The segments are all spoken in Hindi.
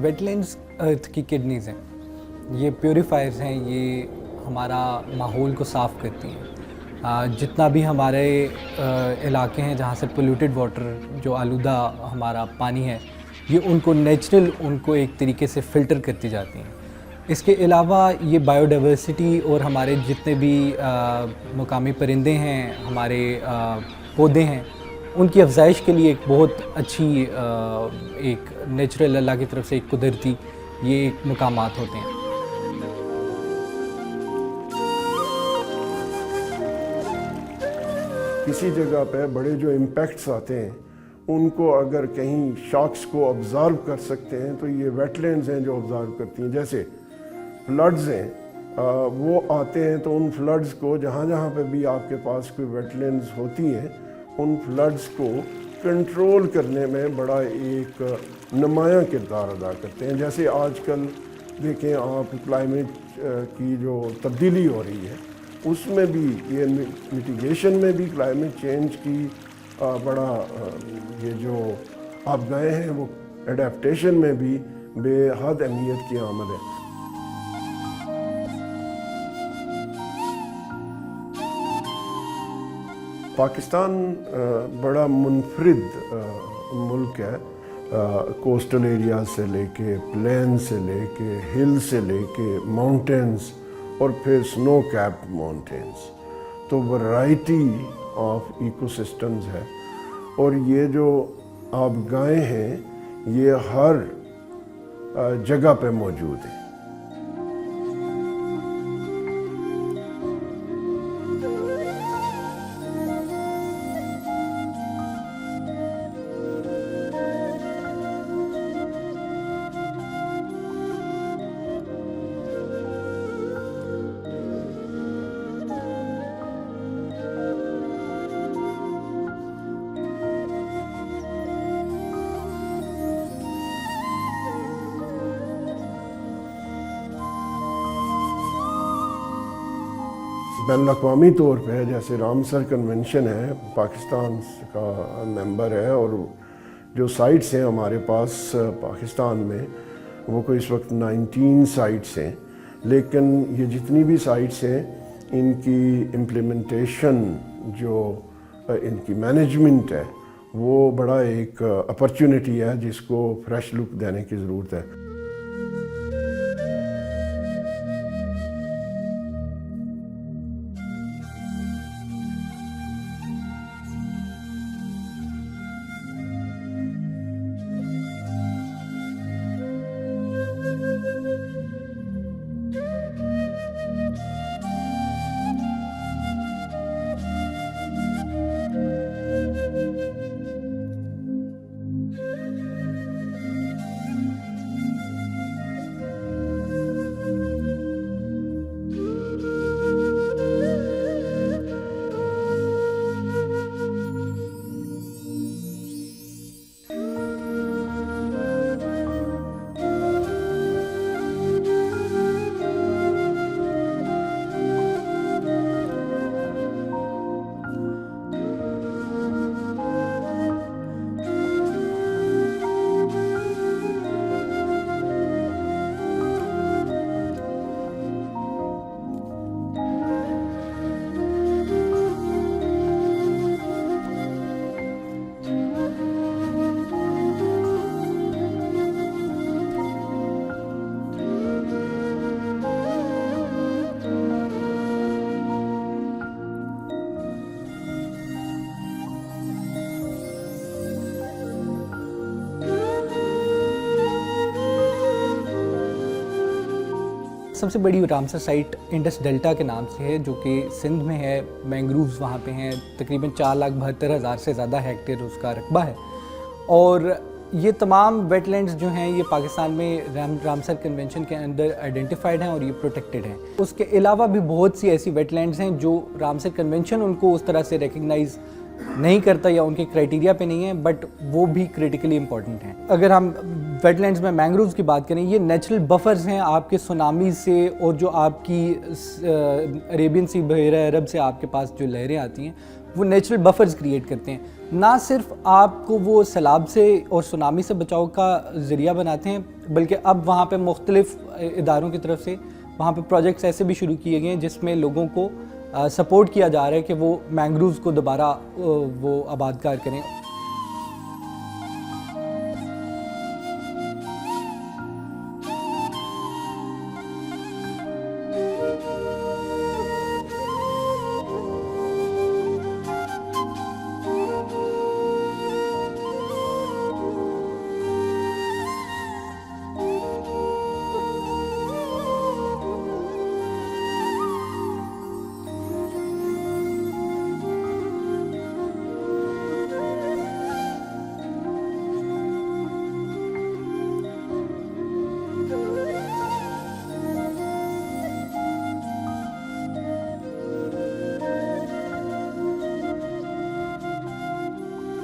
वेटलैंड्स अर्थ की किडनीज हैं, ये प्योरीफायर्स हैं, ये हमारा माहौल को साफ़ करती हैं। जितना भी हमारे इलाके हैं जहाँ से पोल्यूटेड वाटर, जो आलूदा हमारा पानी है, ये उनको नेचुरल उनको एक तरीके से फ़िल्टर करती जाती हैं। इसके अलावा ये बायोडाइवर्सिटी और हमारे जितने भी मुकामी परिंदे हैं, हमारे पौधे हैं, उनकी अफजाइश के लिए एक बहुत अच्छी एक नेचुरल अल्लाह की तरफ से एक कुदरती ये एक मकामात होते हैं। किसी जगह पे बड़े जो इम्पैक्ट्स आते हैं उनको अगर कहीं शॉक्स को ऑब्ज़र्व कर सकते हैं तो ये वेटलैंड्स हैं जो ऑब्ज़र्व करती हैं। जैसे फ्लड्स हैं, वो आते हैं तो उन फ्लड्स को जहाँ जहाँ पे भी आपके पास कोई वेटलैंड्स होती हैं उन फ्लड्स को कंट्रोल करने में बड़ा एक नुमायाँ किरदार अदा करते हैं। जैसे आजकल देखें आप क्लाइमेट की जो तब्दीली हो रही है उसमें भी ये मिटिगेशन में भी क्लाइमेट चेंज की बड़ा ये जो आप गए हैं वो एडेप्टेशन में भी बेहद अहमियत की आमद है। पाकिस्तान बड़ा मुनफरिद मुल्क है, कोस्टल एरिया से लेके प्लेन से लेके हिल से लेके माउंटेन्स और फिर स्नो कैप माउंटेन्स, तो वैरायटी ऑफ इकोसिस्टम्स है। और ये जो आप गायें हैं ये हर जगह पे मौजूद है। बैनुल-अक़वामी तौर पे जैसे रामसर कन्वेंशन है, पाकिस्तान का मेंबर है और जो साइट्स हैं हमारे पास पाकिस्तान में वो कोई इस वक्त 19 साइट्स हैं। लेकिन ये जितनी भी साइट्स हैं इनकी इम्प्लीमेंटेशन जो इनकी मैनेजमेंट है वो बड़ा एक अपॉर्चुनिटी है जिसको फ्रेश लुक देने की ज़रूरत है। सबसे बड़ी रामसर साइट इंडस डेल्टा के नाम से है, जो कि सिंध में है। मैंग्रोव्स वहाँ पे हैं, तकरीबन 4,72,000 से ज़्यादा हेक्टेयर उसका रकबा है। और ये तमाम वेटलैंड्स जो हैं ये पाकिस्तान में रामसर कन्वेंशन के अंदर आइडेंटिफाइड हैं और ये प्रोटेक्टेड हैं। उसके अलावा भी बहुत सी ऐसी वेटलैंड्स हैं जो रामसर कन्वेंशन उनको उस तरह से रिकग्नाइज़ नहीं करता या उनके क्राइटेरिया पे नहीं है, बट वो भी क्रिटिकली इंपॉर्टेंट हैं। अगर हम वेटलैंड्स में मैंग्रोव्स की बात करें, ये नेचुरल बफर्स हैं आपके सुनामी से और जो आपकी अरेबियन सी बहरा अरब से आपके पास जो लहरें आती हैं वो नेचुरल बफर्स क्रिएट करते हैं, ना सिर्फ आपको वो सैलाब से और सुनामी से बचाव का ज़रिया बनाते हैं, बल्कि अब वहाँ पे मुख्तलिफ़ इदारों की तरफ से वहाँ पे प्रोजेक्ट्स ऐसे भी शुरू किए गए हैं जिसमें लोगों को सपोर्ट किया जा रहा है कि वो मैंग्रोव्स को दोबारा वो आबादकार करें।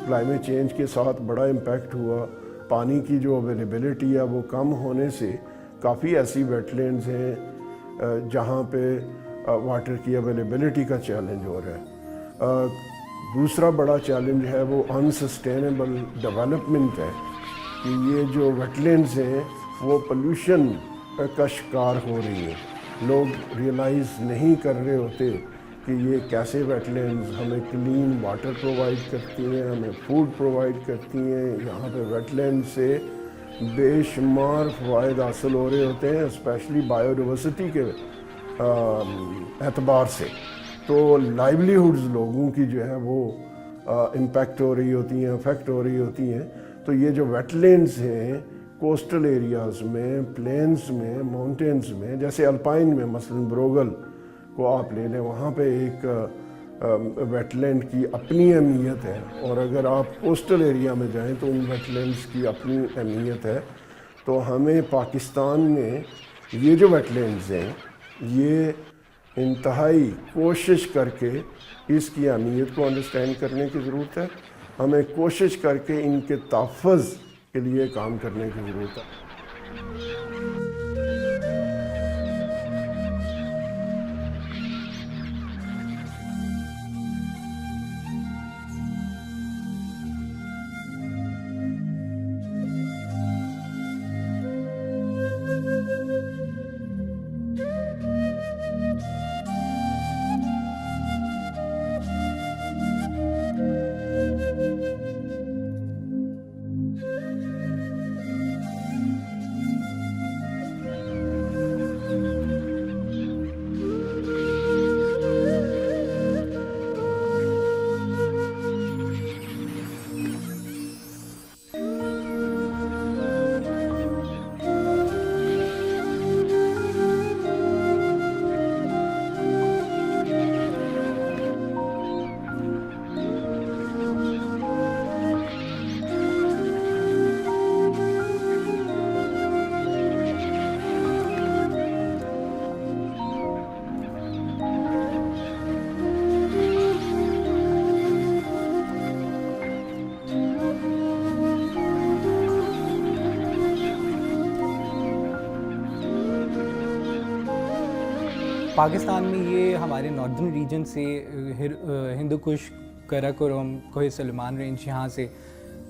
क्लाइमेट चेंज के साथ बड़ा इम्पैक्ट हुआ। पानी की जो अवेलेबिलिटी है वो कम होने से काफ़ी ऐसी वेटलैंड्स हैं जहाँ पे वाटर की अवेलेबिलिटी का चैलेंज हो रहा है। दूसरा बड़ा चैलेंज है वो अनसस्टेनेबल डेवलपमेंट है कि ये जो वेटलैंड्स हैं वो पोल्यूशन का शिकार हो रही है। लोग रियलाइज़ नहीं कर रहे होते कि ये कैसे वेटलैंड्स हमें क्लीन वाटर प्रोवाइड करती हैं, हमें फूड प्रोवाइड करती हैं। यहाँ पे वेटलैंड से बेशुमार फ़वाइद हासिल हो रहे होते हैं, स्पेशली बायोडाइवर्सिटी के एतबार से। तो लाइवलीहुड्स लोगों की जो है वो इम्पेक्ट हो रही होती हैं, अफेक्ट हो रही होती हैं। तो ये जो वेटलैंड्स हैं कोस्टल एरियाज़ में, प्लेन्स में, माउंटेन्स में, जैसे अल्पाइन में मसलन ब्रोगल को आप ले लें, वहाँ पे एक वेटलैंड की अपनी अहमियत है, और अगर आप कोस्टल एरिया में जाएं तो उन वेटलैंड्स की अपनी अहमियत है। तो हमें पाकिस्तान में ये जो वेटलैंड्स हैं ये इंतहाई कोशिश करके इसकी अहमियत को अंडरस्टैंड करने की ज़रूरत है। हमें कोशिश करके इनके तहफ़्फ़ुज़ के लिए काम करने की ज़रूरत है। पाकिस्तान में ये हमारे नॉर्दर्न रीजन से हिंदू कुश, कराकोरम, कोहे सलेमान रेंज, यहाँ से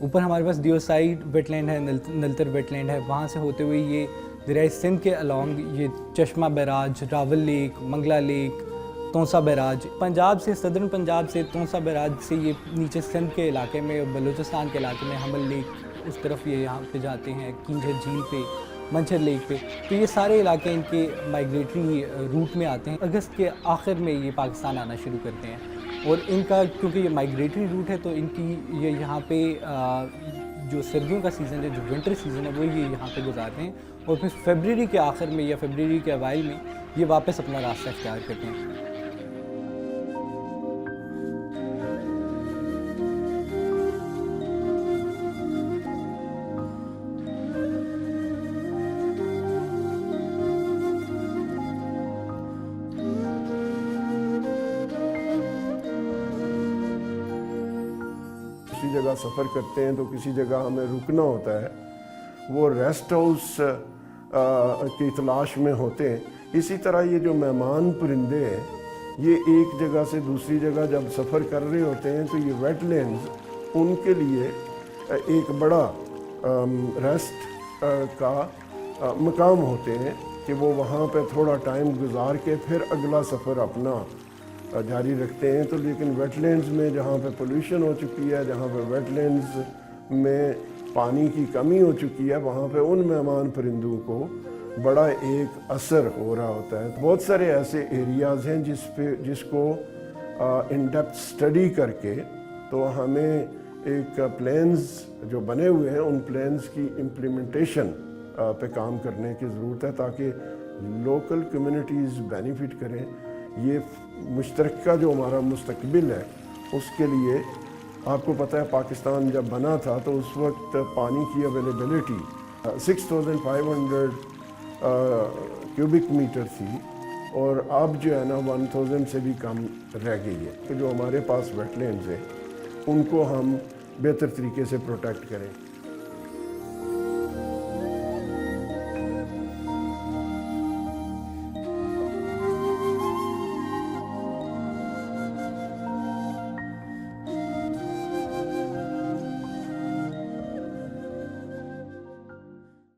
ऊपर हमारे पास दियोसाइड वेटलैंड है, नलतर वेटलैंड है, वहाँ से होते हुए ये दरिया सिंध के अलॉन्ग ये Chashma barrage, Rawal lake, Mangla lake, Taunsa barrage, Punjab से, सदर्न पंजाब से तोसा बैराज से ये नीचे सिंध के इलाके में, बलूचिस्तान के इलाके में हमल लेक उस तरफ ये यहाँ पे जाते हैं, किंझर झील पे, मंचर लेक पे। तो ये सारे इलाके इनके माइग्रेटरी रूट में आते हैं। अगस्त के आखिर में ये पाकिस्तान आना शुरू करते हैं, और इनका क्योंकि ये माइग्रेटरी रूट है तो इनकी ये यहाँ पे जो सर्दियों का सीज़न है, जो विंटर सीज़न है, वो ये यहाँ पे गुजारते हैं, और फिर फरवरी के आखिर में या फरवरी के अवाइल में ये वापस अपना रास्ता इख्तियार करते हैं। किसी जगह सफ़र करते हैं तो किसी जगह हमें रुकना होता है, वो रेस्ट हाउस की तलाश में होते हैं। इसी तरह ये जो मेहमान परिंदे हैं ये एक जगह से दूसरी जगह जब सफ़र कर रहे होते हैं तो ये वेटलैंड्स उनके लिए एक बड़ा रेस्ट का मकाम होते हैं कि वो वहाँ पे थोड़ा टाइम गुजार के फिर अगला सफ़र अपना जारी रखते हैं। तो लेकिन वेटलैंड्स में जहाँ पे पोल्यूशन हो चुकी है, जहाँ पे वेटलैंड्स में पानी की कमी हो चुकी है, वहाँ पे उन मेहमान परिंदों को बड़ा एक असर हो रहा होता है। बहुत सारे ऐसे एरियाज़ हैं जिसको इन डेप्थ स्टडी करके तो हमें एक प्लान्स जो बने हुए हैं उन प्लान्स की इम्प्लीमेंटेशन पे काम करने की ज़रूरत है ताकि लोकल कम्युनिटीज़ बेनिफिट करें। ये मुश्तरका जो हमारा मुस्तकबिल है उसके लिए आपको पता है पाकिस्तान जब बना था तो उस वक्त पानी की अवेलेबिलिटी 6,500 क्यूबिक मीटर थी और अब जो है ना 1,000 से भी कम रह गई है। तो जो हमारे पास वेटलैंड्स हैं उनको हम बेहतर तरीके से प्रोटेक्ट करें।